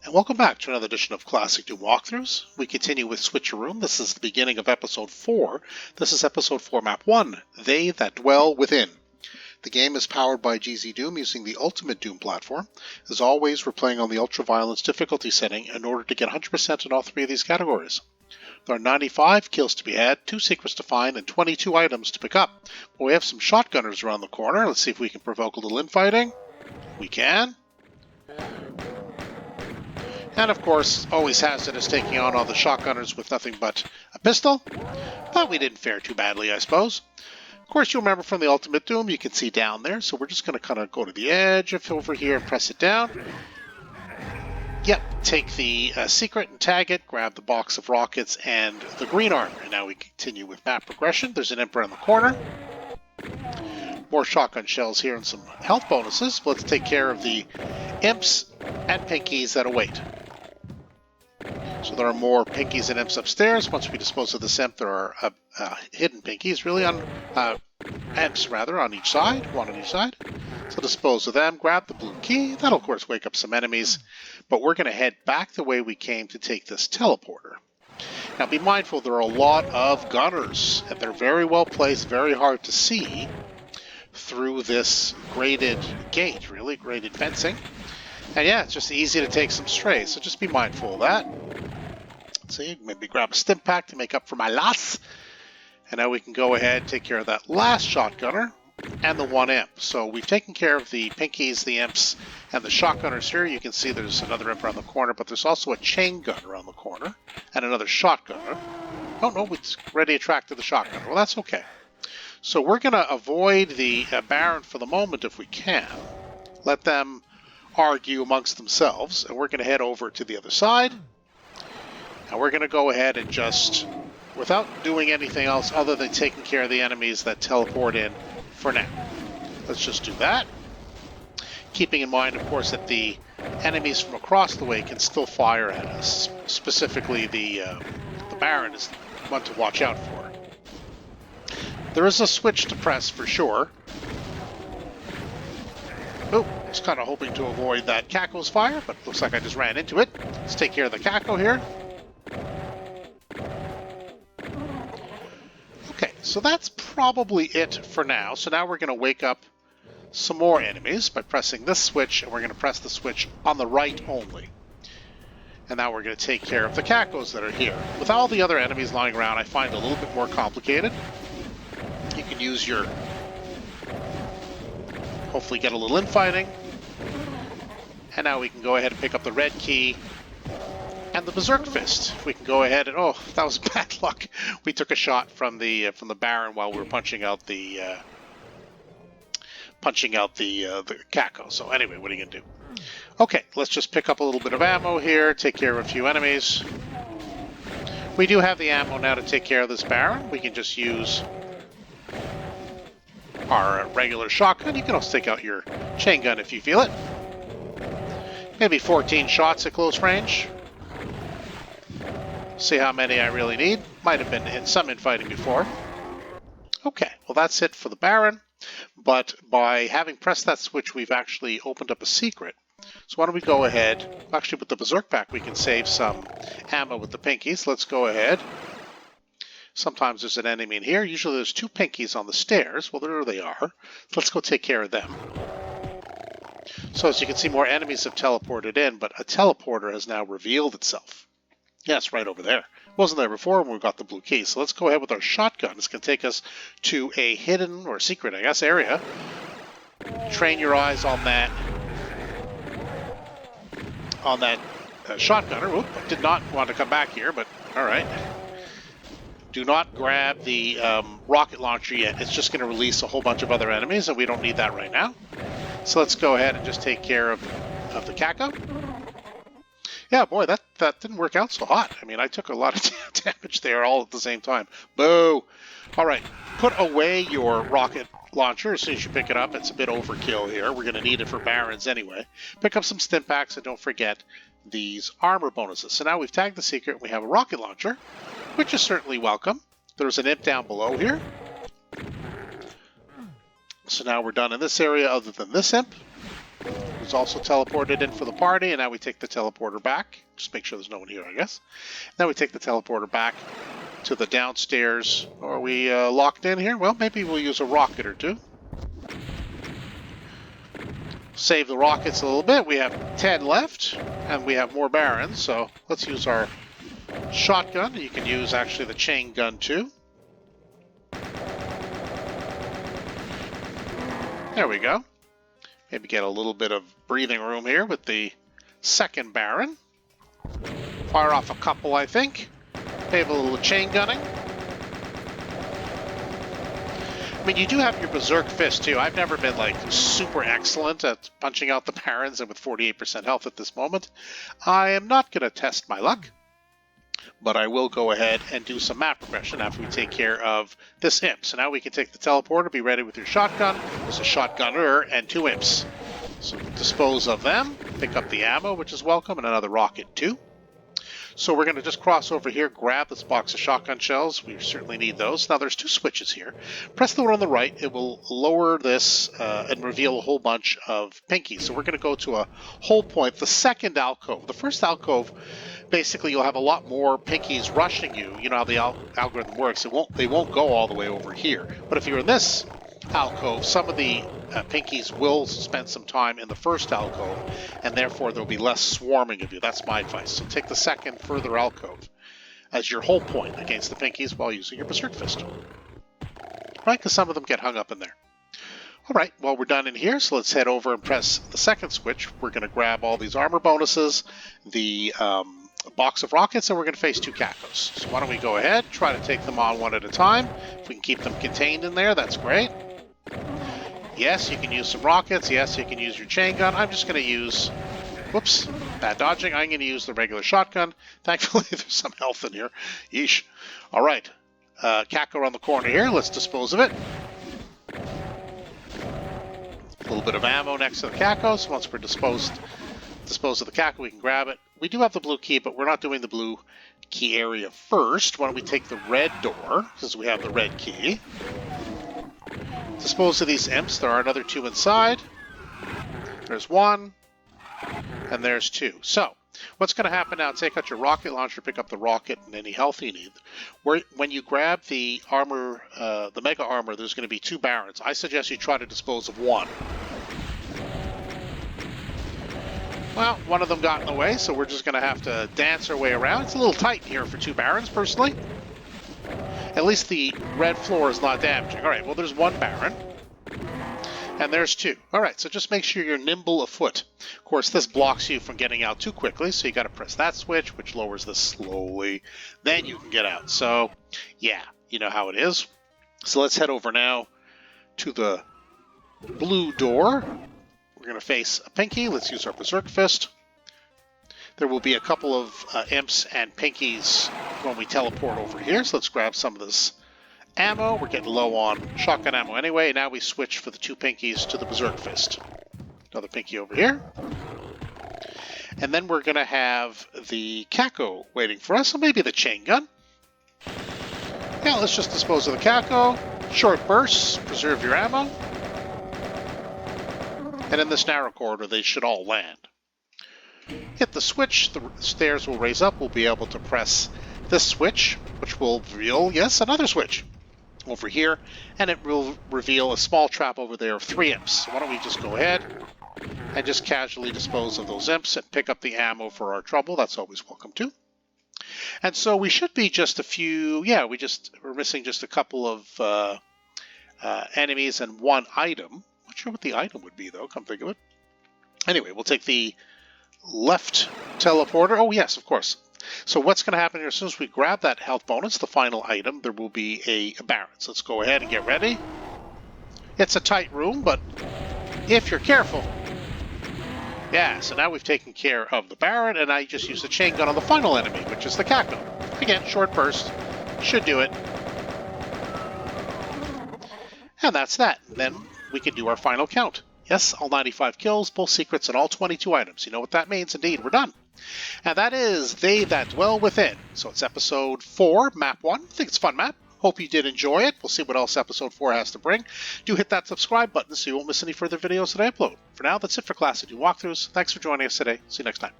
And welcome back to another edition of Classic Doom Walkthroughs. We continue with Switcheroom. This is the beginning of Episode 4. This is Episode 4, Map 1, They That Dwell Within. The game is powered by GZDoom using the Ultimate Doom platform. As always, we're playing on the Ultra-Violence difficulty setting in order to get 100% in all three of these categories. There are 95 kills to be had, 2 secrets to find, and 22 items to pick up. But we have some shotgunners around the corner. Let's see if we can provoke a little infighting. We can. And of course, always hazardous taking on all the shotgunners with nothing but a pistol. But we didn't fare too badly, I suppose. Of course, you'll remember from the Ultimate Doom, you can see down there. So we're just going to kind of go to the edge of over here and press it down. Yep, take the secret and tag it, grab the box of rockets and the green armor. And now we continue with map progression. There's an imp around the corner. More shotgun shells here and some health bonuses. Let's take care of the imps and pinkies that await. So there are more pinkies and imps upstairs. Once we dispose of this imp, there are hidden pinkies, really, on imps rather, on each side, one on each side. So dispose of them, grab the blue key. That'll, of course, wake up some enemies. But we're going to head back the way we came to take this teleporter. Now, be mindful, there are a lot of gunners, and they're very well placed, very hard to see through this graded gate, really, graded fencing. And yeah, it's just easy to take some strays, so just be mindful of that. See, maybe grab a stim pack to make up for my loss. And now we can go ahead and take care of that last shotgunner and the one imp. So we've taken care of the pinkies, the imps, and the shotgunners here. You can see there's another imp around the corner, but there's also a chain gun around the corner and another shotgunner. Oh no, it's already attracted the shotgunner. Well, that's okay. So we're going to avoid the Baron for the moment if we can. Let them argue amongst themselves, and we're going to head over to the other side. And we're going to go ahead and just, without doing anything else other than taking care of the enemies that teleport in for now. Let's just do that. Keeping in mind, of course, that the enemies from across the way can still fire at us. Specifically, the Baron is one to watch out for. There is a switch to press for sure. Oh, I was kind of hoping to avoid that Caco's fire, but looks like I just ran into it. Let's take care of the Caco here. Okay, so that's probably it for now. So now we're going to wake up some more enemies by pressing this switch, and we're going to press the switch on the right only. And now we're going to take care of the Cacos that are here. With all the other enemies lying around, I find it a little bit more complicated. You can use your... hopefully get a little infighting. And now we can go ahead and pick up the red key and the Berserk Fist. We can go ahead and... oh, that was bad luck. We took a shot from the Baron while we were punching out the Caco. So anyway, what are you going to do? Okay, let's just pick up a little bit of ammo here, take care of a few enemies. We do have the ammo now to take care of this Baron. We can just use our regular shotgun. You can also take out your chain gun if you feel it. Maybe 14 shots at close range. See how many I really need. Might have been in some infighting before. Okay, well that's it for the Baron. But by having pressed that switch, we've actually opened up a secret. So why don't we go ahead. Actually, with the Berserk pack, we can save some ammo with the pinkies. Let's go ahead. Sometimes there's an enemy in here. Usually there's 2 pinkies on the stairs. Well, there they are. Let's go take care of them. So as you can see, more enemies have teleported in, but a teleporter has now revealed itself. Yeah, it's right over there. It wasn't there before when we got the blue key. So let's go ahead with our shotgun. It's going to take us to a hidden, or secret, I guess, area. Train your eyes on that shotgunner. Oop, I did not want to come back here, but all right. Do not grab the rocket launcher yet. It's just going to release a whole bunch of other enemies, and we don't need that right now. So let's go ahead and just take care of the Caco. Yeah, boy, that didn't work out so hot. I mean, I took a lot of damage there all at the same time. Boo! All right, put away your rocket launcher as soon as you pick it up. It's a bit overkill here. We're going to need it for Barons anyway. Pick up some stim packs, and don't forget these armor bonuses. So now we've tagged the secret, and we have a rocket launcher, which is certainly welcome. There's an imp down below here. So now we're done in this area other than this imp. Teleporter's also teleported in for the party, and now we take the teleporter back. Just make sure there's no one here, I guess. Now we take the teleporter back to the downstairs. Are we locked in here? Well, maybe we'll use a rocket or two. Save the rockets a little bit. We have 10 left, and we have more barons, so let's use our shotgun. You can use actually the chain gun too. There we go. Maybe get a little bit of breathing room here with the second baron. Fire off a couple, I think. Maybe a little chain gunning. I mean, you do have your Berserk Fist, too. I've never been, like, super excellent at punching out the barons, and with 48% health at this moment, I am not going to test my luck. But I will go ahead and do some map progression after we take care of this imp. So now we can take the teleporter, be ready with your shotgun. There's a shotgunner and 2 imps. So dispose of them, pick up the ammo, which is welcome, and another rocket too. So we're going to just cross over here, grab this box of shotgun shells. We certainly need those. Now there's 2 switches here. Press the one on the right. It will lower this and reveal a whole bunch of pinkies. So we're going to go to a whole point, the second alcove. The first alcove, basically you'll have a lot more pinkies rushing you. You know how the algorithm works. They won't go all the way over here. But if you're in this alcove, some of the pinkies will spend some time in the first alcove, and therefore there'll be less swarming of you. That's my advice. So take the second further alcove as your whole point against the pinkies while using your Berserk Fist. Right, because some of them get hung up in there. Alright, well we're done in here, so let's head over and press the second switch. We're going to grab all these armor bonuses, the box of rockets, and we're going to face 2 Cacos. So why don't we go ahead, try to take them on one at a time. If we can keep them contained in there, that's great. Yes, you can use some rockets. Yes, you can use your chain gun. I'm just going to use... Whoops, bad dodging. I'm going to use the regular shotgun. Thankfully, there's some health in here. Yeesh. All right. Caco around the corner here. Let's dispose of it. A little bit of ammo next to the Caco. So once we're dispose of the Caco, we can grab it. We do have the blue key, but we're not doing the blue key area first. Why don't we take the red door, since we have the red key. Dispose of these imps. There are another 2 inside. There's 1. And there's 2. So, what's going to happen now, take out your rocket launcher, pick up the rocket and any health you need. When you grab the armor, the mega armor, there's going to be 2 barons. I suggest you try to dispose of 1. Well, one of them got in the way, so we're just going to have to dance our way around. It's a little tight here for 2 barons, personally. At least the red floor is not damaging. All right, well, there's 1 baron. And there's 2. All right, so just make sure you're nimble of foot. Of course, this blocks you from getting out too quickly, so you got to press that switch, which lowers this slowly. Then you can get out. So, yeah, you know how it is. So let's head over now to the blue door. We're going to face a pinky. Let's use our Berserk Fist. There will be a couple of imps and pinkies when we teleport over here, so let's grab some of this ammo. We're getting low on shotgun ammo anyway. Now we switch for the 2 pinkies to the Berserk Fist. Another pinky over here. And then we're going to have the Caco waiting for us, so maybe the chain gun. Yeah, let's just dispose of the Caco. Short bursts, preserve your ammo. And in this narrow corridor, they should all land. Hit the switch, the stairs will raise up. We'll be able to press this switch, which will reveal, yes, another switch over here, and it will reveal a small trap over there of 3 imps. So why don't we just go ahead and just casually dispose of those imps and pick up the ammo for our trouble. That's always welcome too. And so we should be just a few, yeah, we're missing just a couple of enemies and 1 item. Not sure what the item would be though, come think of it. Anyway, we'll take the left teleporter. Oh yes, of course. So what's going to happen here, as soon as we grab that health bonus, the final item, there will be a baron. So let's go ahead and get ready. It's a tight room, but if you're careful. Yeah, so now we've taken care of the baron, and I just use the chain gun on the final enemy, which is the Caco. Again, short burst. Should do it. And that's that. Then we can do our final count. Yes, all 95 kills, both secrets, and all 22 items. You know what that means? Indeed, we're done. And that is They That Dwell Within. So it's episode 4, map 1. I think it's a fun map. Hope you did enjoy it. We'll see what else Episode 4 has to bring. Do hit that subscribe button so you won't miss any further videos that I upload. For now, that's it for Class of Doom Walkthroughs. Thanks for joining us today. See you next time.